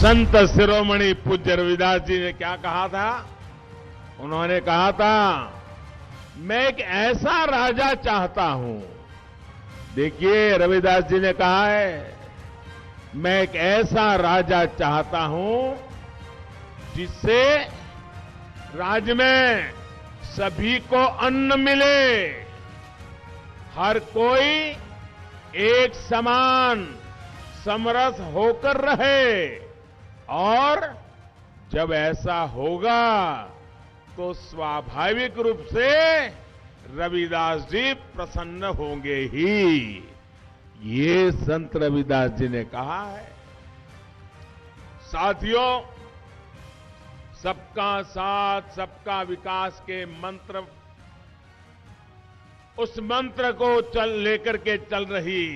संत शिरोमणि पूज्य रविदास जी ने क्या कहा था? उन्होंने कहा था, मैं एक ऐसा राजा चाहता हूं। देखिए, रविदास जी ने कहा है, मैं एक ऐसा राजा चाहता हूं जिससे राज्य में सभी को अन्न मिले, हर कोई एक समान समरस होकर रहे, और जब ऐसा होगा तो स्वाभाविक रूप से रविदास जी प्रसन्न होंगे ही। ये संत रविदास जी ने कहा है। साथियों, सबका साथ सबका विकास के मंत्र, उस मंत्र को लेकर के चल रही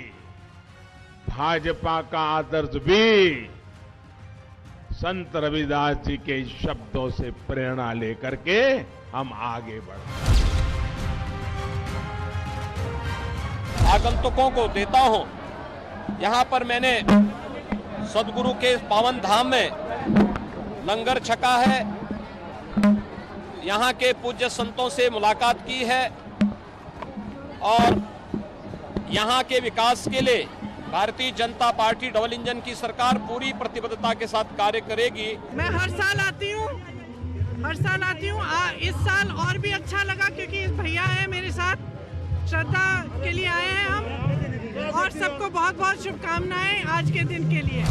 भाजपा का आदर्श भी संत रविदास जी के शब्दों से प्रेरणा लेकर के हम आगे बढ़े। आगंतुकों को देता हूं, यहां पर मैंने सदगुरु के पावन धाम में लंगर छका है, यहां के पूज्य संतों से मुलाकात की है और यहां के विकास के लिए Bharatiya Janata party double engine की सरकार पूरी प्रतिबद्धता के साथ कार्य करेगी। मैं हर साल आती हूँ। इस साल और भी अच्छा लगा क्योंकि इस भैया है मेरे साथ, श्रद्धा के लिए आए हैं हम, और सबको बहुत बहुत शुभकामनाएं आज के दिन के लिए।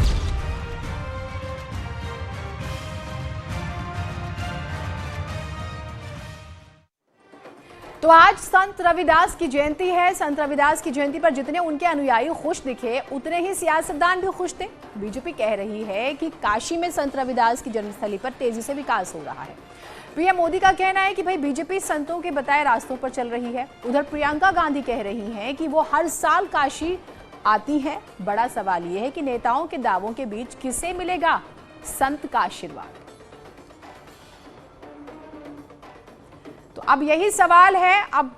तो आज संत रविदास की जयंती है। संत रविदास की जयंती पर जितने उनके अनुयायी खुश दिखे, उतने ही सियासतदान भी खुश थे। बीजेपी कह रही है कि काशी में संत रविदास की जन्मस्थली पर तेजी से विकास हो रहा है। पीएम मोदी का कहना है कि भाई बीजेपी संतों के बताए रास्तों पर चल रही है। उधर प्रियंका गांधी कह रही हैं कि वो हर साल काशी आती हैं। बड़ा सवाल ये है कि नेताओं के दावों के बीच किसे मिलेगा संत का आशीर्वाद। तो अब यही सवाल है, अब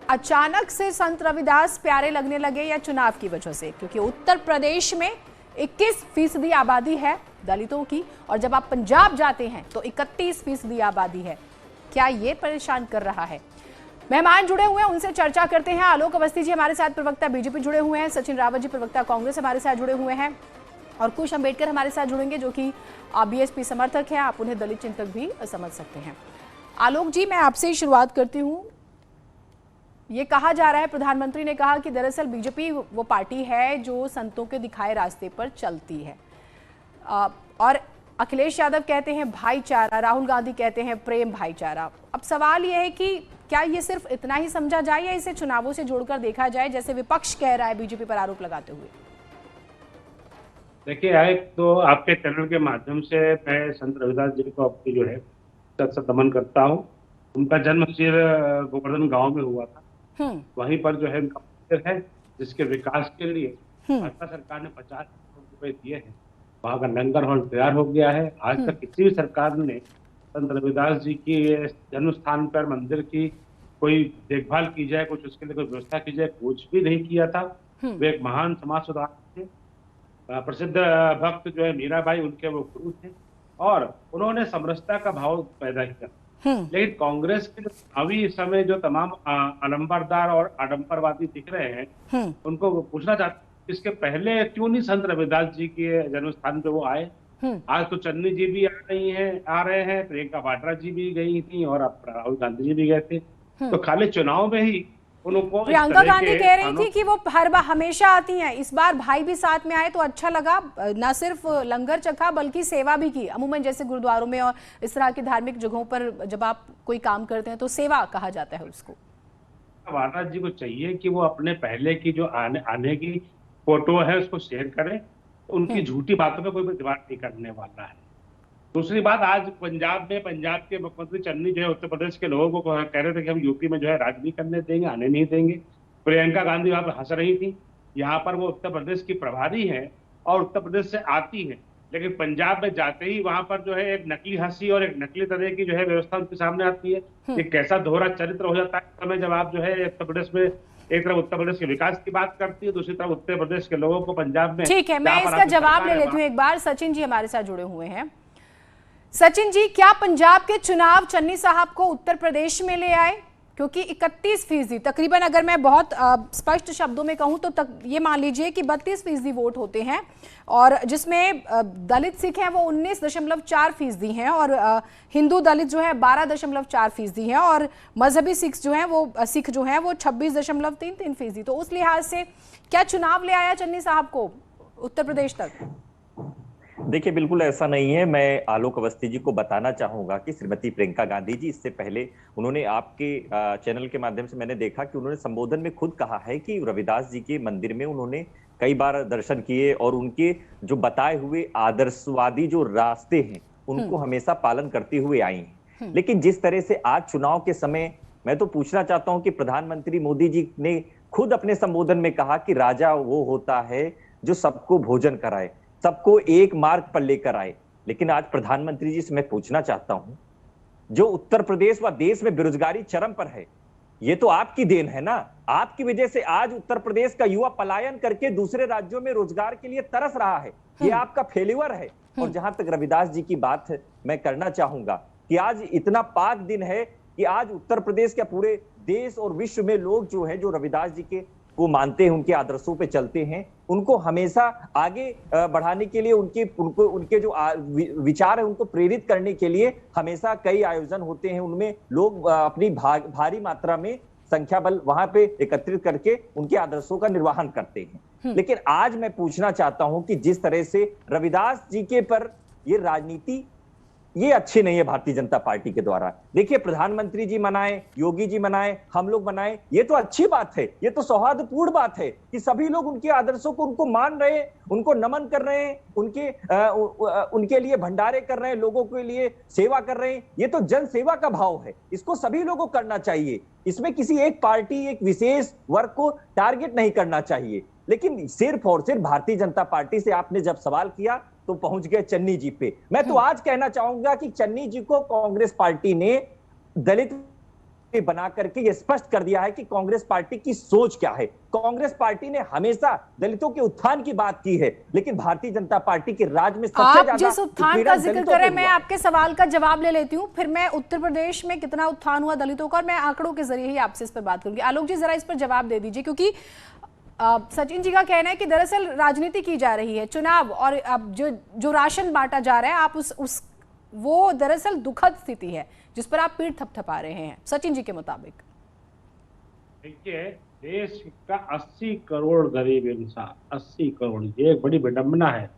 अचानक से संत रविदास प्यारे लगने लगे या चुनाव की वजह से? क्योंकि उत्तर प्रदेश में 21% आबादी है दलितों की, और जब आप पंजाब जाते हैं तो 31% आबादी है। क्या ये परेशान कर रहा है? मेहमान जुड़े हुए हैं, उनसे चर्चा करते हैं। आलोक अवस्थी जी हमारे साथ प्रवक्ता बीजेपी जुड़े हुए हैं, सचिन रावत जी प्रवक्ता कांग्रेस हमारे साथ जुड़े हुए हैं, और कुश अंबेडकर हमारे साथ जुड़ेंगे जो कि बीएसपी समर्थक हैं। आप उन्हें दलित चिंतक भी समझ सकते हैं। आलोक जी, मैं आपसे ही शुरुआत करती हूं। ये कहा जा रहा है, प्रधानमंत्री ने कहा कि दरअसल बीजेपी वो पार्टी है जो संतों के दिखाए रास्ते पर चलती है, और अखिलेश यादव कहते हैं भाईचारा, राहुल गांधी कहते हैं प्रेम भाईचारा। अब सवाल ये है कि क्या ये सिर्फ इतना ही समझा जाए या इसे चुनावों से जोड़कर देखा जाए, जैसे विपक्ष कह रहा है बीजेपी पर आरोप लगाते हुए? देखिए, एक तो आपके चैनल के माध्यम से मैं संत रविदास जी को आपकी जो है सत नमन करता हूँ। उनका जन्म गोवर्धन गांव में हुआ था। वहीं पर जो है उनका मंदिर है, जिसके विकास के लिए भाजपा सरकार ने 50 करोड़ रुपए दिए हैं। वहां का लंगर हॉल तैयार हो गया है। आज तक किसी भी सरकार ने संत रविदास जी की जन्म स्थान पर मंदिर की कोई देखभाल की जाए, कुछ उसके लिए कोई व्यवस्था की जाए, कुछ भी नहीं किया था। वे एक महान समाज सुधारक थे। प्रसिद्ध भक्त जो है मीराबाई, उनके वो गुरु थे, और उन्होंने समरसता का भाव पैदा किया। लेकिन कांग्रेस के अभी इस समय जो तमाम अलंबरदार और आडंबरवादी दिख रहे हैं, उनको पूछना चाहते इसके पहले क्यों नहीं संत रविदास जी के जन्म स्थान पे वो आए? आज तो चन्नी जी भी आ रहे हैं, प्रियंका वाड्रा जी भी गई थी, और अब राहुल गांधी जी भी गए थे। तो खाली चुनाव में ही उनको प्रियंका गांधी कह रही थी कि वो हर बार हमेशा आती हैं, इस बार भाई भी साथ में आए तो अच्छा लगा। न सिर्फ लंगर चखा बल्कि सेवा भी की। अमूमन जैसे गुरुद्वारों में और इस तरह की धार्मिक जगहों पर जब आप कोई काम करते हैं तो सेवा कहा जाता है उसको। वाड्रा जी को चाहिए कि वो अपने पहले की जो आने की फोटो है उसको शेयर करें। उनकी झूठी बातों पे कोई विश्वास नहीं करने वाला है। दूसरी बात, आज पंजाब के मुख्यमंत्री चन्नी जो है उत्तर प्रदेश के लोगों को कह रहे थे कि हम यूपी में जो है राज नहीं करने देंगे, आने नहीं देंगे। प्रियंका गांधी वहां पर हंस रही थी। यहाँ पर वो उत्तर प्रदेश की प्रभारी है और उत्तर प्रदेश से आती है, लेकिन पंजाब में जाते ही वहां पर जो है एक नकली हंसी और एक नकली तरह की जो है व्यवस्था उनके सामने आती है। ये कैसा दोहरा चरित्र हो जाता है समय जब आप जो है उत्तर प्रदेश में एक तरफ उत्तर प्रदेश के विकास की बात करती है, दूसरी तरफ उत्तर प्रदेश के लोगों को पंजाब में। ठीक है, मैं इसका जवाब ले लेती हूँ एक बार। सचिन जी हमारे साथ जुड़े हुए हैं। सचिन जी, क्या पंजाब के चुनाव चन्नी साहब को उत्तर प्रदेश में ले आए? क्योंकि 31% तकरीबन, अगर मैं बहुत स्पष्ट शब्दों में कहूं तो ये मान लीजिए कि 32% वोट होते हैं, और जिसमें दलित सिख हैं वो 19.4% हैं, और हिंदू दलित जो है 12.4% हैं, और मजहबी सिख जो हैं वो 26.33%। तो उस लिहाज से क्या चुनाव ले आया चन्नी साहब को उत्तर प्रदेश तक? देखिए, बिल्कुल ऐसा नहीं है। मैं आलोक अवस्थी जी को बताना चाहूंगा कि श्रीमती प्रियंका गांधी जी, इससे पहले उन्होंने आपके चैनल के माध्यम से मैंने देखा कि उन्होंने संबोधन में खुद कहा है कि रविदास जी के मंदिर में उन्होंने कई बार दर्शन किए और उनके जो बताए हुए आदर्शवादी जो रास्ते हैं उनको हमेशा पालन करते हुए आई हैं। लेकिन जिस तरह से आज चुनाव के समय, मैं तो पूछना चाहता हूं कि प्रधानमंत्री मोदी जी ने खुद अपने संबोधन में कहा कि राजा वो होता है जो सबको भोजन कराए, सबको एक मार्ग पर लेकर आए। लेकिन आज प्रधानमंत्री जी से मैं पूछना चाहता हूं, जो उत्तर प्रदेश व देश में बेरोजगारी चरम पर है, ये तो आपकी देन है ना। आपकी वजह से आज उत्तर प्रदेश का युवा पलायन करके दूसरे राज्यों में रोजगार के लिए तरस रहा है। ये आपका फेल्यूर है। और जहां तक रविदास जी की बात है, मैं करना चाहूंगा कि आज इतना पाक दिन है कि आज उत्तर प्रदेश के पूरे देश और विश्व में लोग जो है, जो रविदास जी के को मानते हैं, उनके आदर्शों पे चलते हैं, उनको हमेशा आगे बढ़ाने के लिए, उनके जो विचार है उनको प्रेरित करने के लिए हमेशा कई आयोजन होते हैं। उनमें लोग अपनी भारी मात्रा में संख्या बल वहां पे एकत्रित करके उनके आदर्शों का निर्वहन करते हैं। लेकिन आज मैं पूछना चाहता हूं कि जिस तरह से रविदास जी के पर ये राजनीति, ये अच्छी नहीं है भारतीय जनता पार्टी के द्वारा। देखिए, प्रधानमंत्री जी मनाए, योगी जी मनाए, हम लोग मनाए, ये तो अच्छी बात है, ये तो सौहार्दपूर्ण बात है कि सभी लोग उनके आदर्शों को उनको मान रहे हैं, उनको नमन कर रहे हैं, उनके लिए भंडारे कर रहे हैं, लोगों के लिए सेवा कर रहे हैं। ये तो जन सेवा का भाव है, इसको सभी लोगों को करना चाहिए। इसमें किसी एक पार्टी, एक विशेष वर्ग को टारगेट नहीं करना चाहिए। लेकिन सिर्फ और सिर्फ भारतीय जनता पार्टी से आपने जब सवाल किया तो पहुंच गए चन्नी जी पे। मैं तो आज कहना चाहूंगा कि चन्नी जी को कांग्रेस पार्टी ने दलित बना करके ये स्पष्ट कर दिया है कि कांग्रेस पार्टी की सोच क्या है। कांग्रेस पार्टी ने हमेशा दलितों के उत्थान की बात की है, लेकिन भारतीय जनता पार्टी के राज में सबसे ज्यादा आप जिस उत्थान का जिक्र करें, मैं आपके सवाल का जवाब ले लेती हूँ, फिर मैं उत्तर प्रदेश में कितना उत्थान हुआ दलितों का, और मैं आंकड़ों के जरिए ही आपसे इस पर बात करूंगी। आलोक जी, जरा इस पर जवाब दे दीजिए, क्योंकि सचिन जी का कहना है कि दरअसल राजनीति की जा रही है, चुनाव और अब जो राशन बांटा जा रहा है, आप वो दरअसल दुखद स्थिति है जिस पर आप पीठ थपथपा रहे हैं। सचिन जी के मुताबिक देखिए, देश का 80 करोड़ गरीब इंसान, 80 करोड़, ये एक बड़ी विडंबना है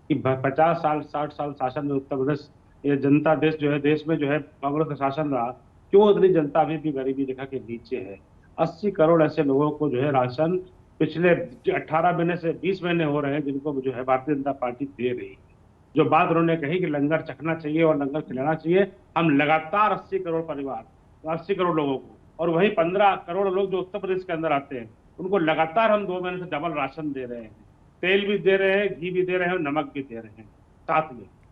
कि 50 साल 60 साल शासन में उत्तर प्रदेश, ये जनता देश जो है, देश में जो है कांग्रेस का शासन रहा, क्यों इतनी जनता अभी भी गरीबी रेखा के नीचे है। 80 करोड़ ऐसे लोगों को जो है राशन पिछले 18 महीने से 20 महीने हो रहे हैं जिनको जो है भारतीय जनता पार्टी दे रही है। जो बात उन्होंने कही कि लंगर चखना चाहिए और लंगर खिलाना चाहिए, हम लगातार 80 करोड़ परिवार, 80 करोड़ लोगों को, और वही 15 करोड़ लोग जो उत्तर प्रदेश के अंदर आते हैं, उनको लगातार हम 2 महीने से डबल राशन दे रहे हैं। तेल भी दे रहे हैं, घी भी दे रहे हैं, नमक भी दे रहे हैं,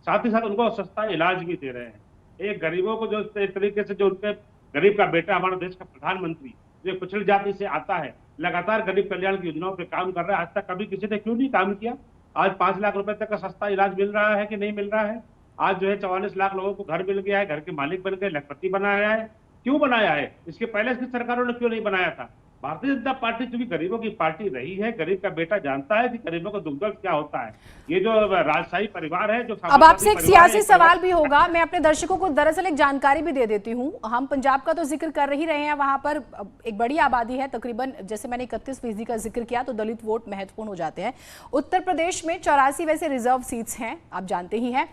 साथ ही साथ उनको सस्ता इलाज भी दे रहे हैं। एक गरीबों को जो इस तरीके से, जो उनके गरीब का बेटा, हमारे देश का प्रधानमंत्री, जो पिछड़ी जाति से आता है, लगातार गरीब कल्याण की योजनाओं पे काम कर रहा है। आज तक कभी किसी ने क्यों नहीं काम किया? आज 5 लाख रुपए तक का सस्ता इलाज मिल रहा है कि नहीं मिल रहा है? आज जो है 44 लाख लोगों को घर मिल गया है, घर के मालिक बन गए, लखपति बनाया है। क्यों बनाया है? इसके पहले की सरकारों ने क्यों नहीं बनाया था? भारतीय जनता पार्टी क्योंकि गरीबों की पार्टी रही है, गरीब का बेटा जानता है कि गरीबों को दुख दर्द क्या होता है। ये जो राजशाही परिवार है, जो अब आपसे एक सियासी सवाल भी होगा, मैं अपने दर्शकों को दरअसल एक जानकारी भी दे देती हूँ। हम पंजाब का तो जिक्र कर ही रहे हैं, वहां पर एक बड़ी आबादी है, तकरीबन जैसे मैंने 31% का जिक्र किया, तो दलित वोट महत्वपूर्ण हो जाते हैं। उत्तर प्रदेश में 84 वैसे रिजर्व सीट्स हैं, आप जानते ही हैं,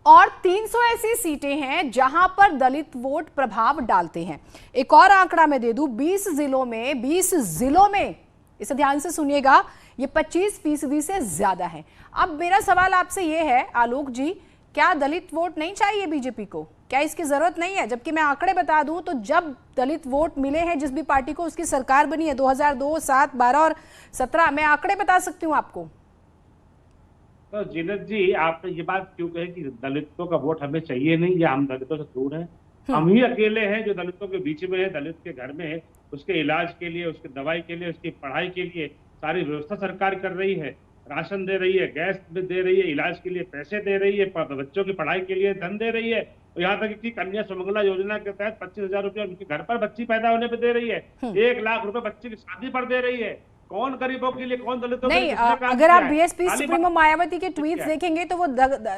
और 300 ऐसी सीटें हैं जहां पर दलित वोट प्रभाव डालते हैं। एक और आंकड़ा मैं दे दूं, 20 जिलों में इसे ध्यान से सुनिएगा, ये 25% से ज्यादा है। अब मेरा सवाल आपसे ये है आलोक जी, क्या दलित वोट नहीं चाहिए बीजेपी को? क्या इसकी जरूरत नहीं है? जबकि मैं आंकड़े बता दूं तो जब दलित वोट मिले हैं जिस भी पार्टी को, उसकी सरकार बनी है 2002, 7, 12 और 17, मैं आंकड़े बता सकती हूं आपको। तो जीनत जी, आपने ये बात क्यों कही कि दलितों का वोट हमें चाहिए नहीं, या हम दलितों से दूर हैं? हम ही अकेले हैं जो दलितों के बीच में है, दलित के घर में है, उसके इलाज के लिए, उसकी दवाई के लिए, उसकी पढ़ाई के लिए सारी व्यवस्था सरकार कर रही है, राशन दे रही है, गैस दे रही है, इलाज के लिए पैसे दे रही है, बच्चों की पढ़ाई के लिए धन दे रही है, यहाँ तक कि कन्या सुमंगला योजना के तहत 25,000 रुपया उनके घर पर बच्ची पैदा होने पे दे रही है, 1 लाख रुपए बच्चे की शादी पर दे रही है। कौन गरीबों के लिए, कौन दलितों के लिए? अगर आप बीएसपी सुप्रीमो मायावती के ट्वीट्स देखेंगे तो वो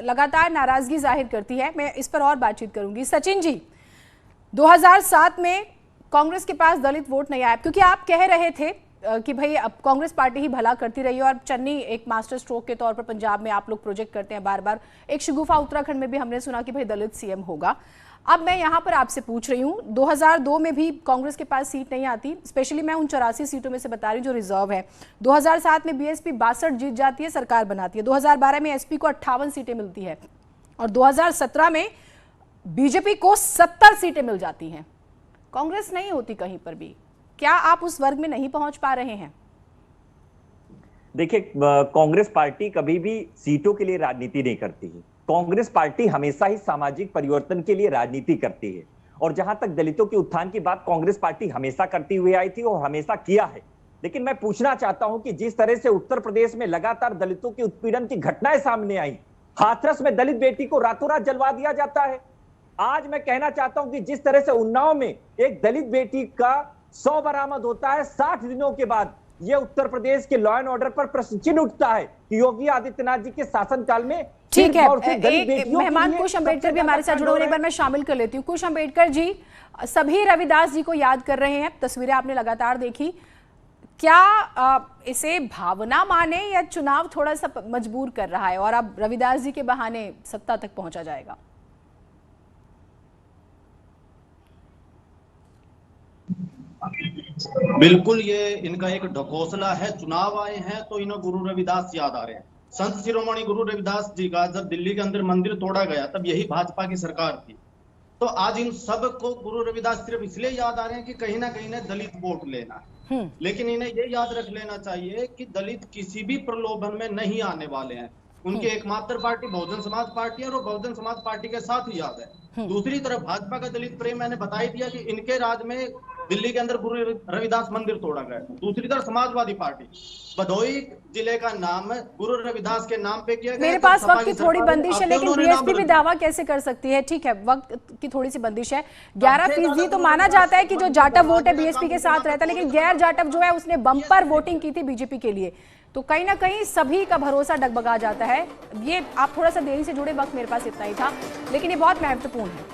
लगातार नाराजगी जाहिर करती है। मैं इस पर और बातचीत करूंगी। सचिन जी, 2007 में कांग्रेस के पास दलित वोट नहीं आया, क्योंकि आप कह रहे थे कि भाई अब कांग्रेस पार्टी ही भला करती रही है और चन्नी एक मास्टर स्ट्रोक के तौर पर पंजाब में आप लोग प्रोजेक्ट करते हैं बार बार। एक शगुफा उत्तराखंड में भी हमने सुना कि भाई दलित सीएम होगा। अब मैं यहां पर आपसे पूछ रही हूं, 2002 में भी कांग्रेस के पास सीट नहीं आती, स्पेशली मैं उन 84 सीटों में से बता रही हूं जो रिजर्व है। 2007 में बीएसपी 62 जीत जाती है, सरकार बनाती है। 2012 में एसपी को 58 सीटें मिलती है और 2017 में बीजेपी को 70 सीटें मिल जाती हैं। कांग्रेस नहीं होती कहीं पर भी। क्या आप उस वर्ग में नहीं पहुंच पा रहे हैं? देखिए, कांग्रेस पार्टी कभी भी सीटों के लिए राजनीति नहीं करती है। कांग्रेस पार्टी हमेशा ही सामाजिक परिवर्तन के लिए राजनीति करती है और जहां तक दलितों के उत्थान की बात कांग्रेस पार्टी हमेशा करती हुई आई थी और हमेशा किया है। लेकिन मैं पूछना चाहता हूं कि जिस तरह से उत्तर प्रदेश में लगातार दलितों के उत्पीड़न की घटनाएं सामने आई, हाथरस में दलित बेटी को रातों रात जलवा दिया जाता है। आज मैं कहना चाहता हूं कि जिस तरह से उन्नाव में एक दलित बेटी का 100 बरामद होता है, 60 दिनों के बाद ये उत्तर प्रदेश के लॉ एंड ऑर्डर पर प्रश्न चिन्ह उठता है कि योगी आदित्यनाथ जी के शासनकाल में। ठीक है, एक मेहमान कुश अम्बेडकर भी हमारे साथ जुड़े हुए, एक बार मैं शामिल कर लेती हूँ। कुश अम्बेडकर जी, सभी रविदास जी को याद कर रहे हैं, तस्वीरें आपने लगातार देखी। क्या इसे भावना माने या चुनाव थोड़ा सा मजबूर कर रहा है और अब रविदास जी के बहाने सत्ता तक पहुंचा जाएगा? बिल्कुल, ये इनका एक ढकोसला है। चुनाव आए हैं तो इन्हें गुरु रविदास याद आ रहे हैं। संत शिरोमणि गुरु रविदास जी का जब दिल्ली के अंदर मंदिर तोड़ा गया तब यही भाजपा की सरकार थी। तो आज इन सब को गुरु रविदास सिर्फ इसलिए याद आ रहे हैं कि कहीं ना कहीं इन्हें दलित वोट लेना है। लेकिन इन्हें ये याद रख लेना चाहिए कि दलित किसी भी प्रलोभन में नहीं आने वाले हैं। उनकी एकमात्र पार्टी बहुजन समाज पार्टी है और बहुजन समाज पार्टी के साथ ही याद है। दूसरी तरफ भाजपा का दलित प्रेम मैंने बता ही दिया कि इनके राज में दिल्ली के अंदर गुरु रविदास मंदिर तोड़ा गया। दूसरी तरफ समाजवादी पार्टी भदोही जिले का नाम गुरु रविदास के नाम पे किया गया। मेरे पास वक्त की थोड़ी बंदिश है, लेकिन बीएसपी भी दावा कैसे कर सकती है? ठीक है, वक्त की थोड़ी सी बंदिश है। 11% तो माना जाता है कि जो जाटव वोट है बीएसपी के साथ रहता है, लेकिन गैर जाटव जो है उसने बम्पर वोटिंग की थी बीजेपी के लिए। तो कहीं ना कहीं सभी का भरोसा डगमगा जाता है। ये आप थोड़ा सा देरी से जुड़े, वक्त मेरे पास इतना ही था, लेकिन ये बहुत महत्वपूर्ण है।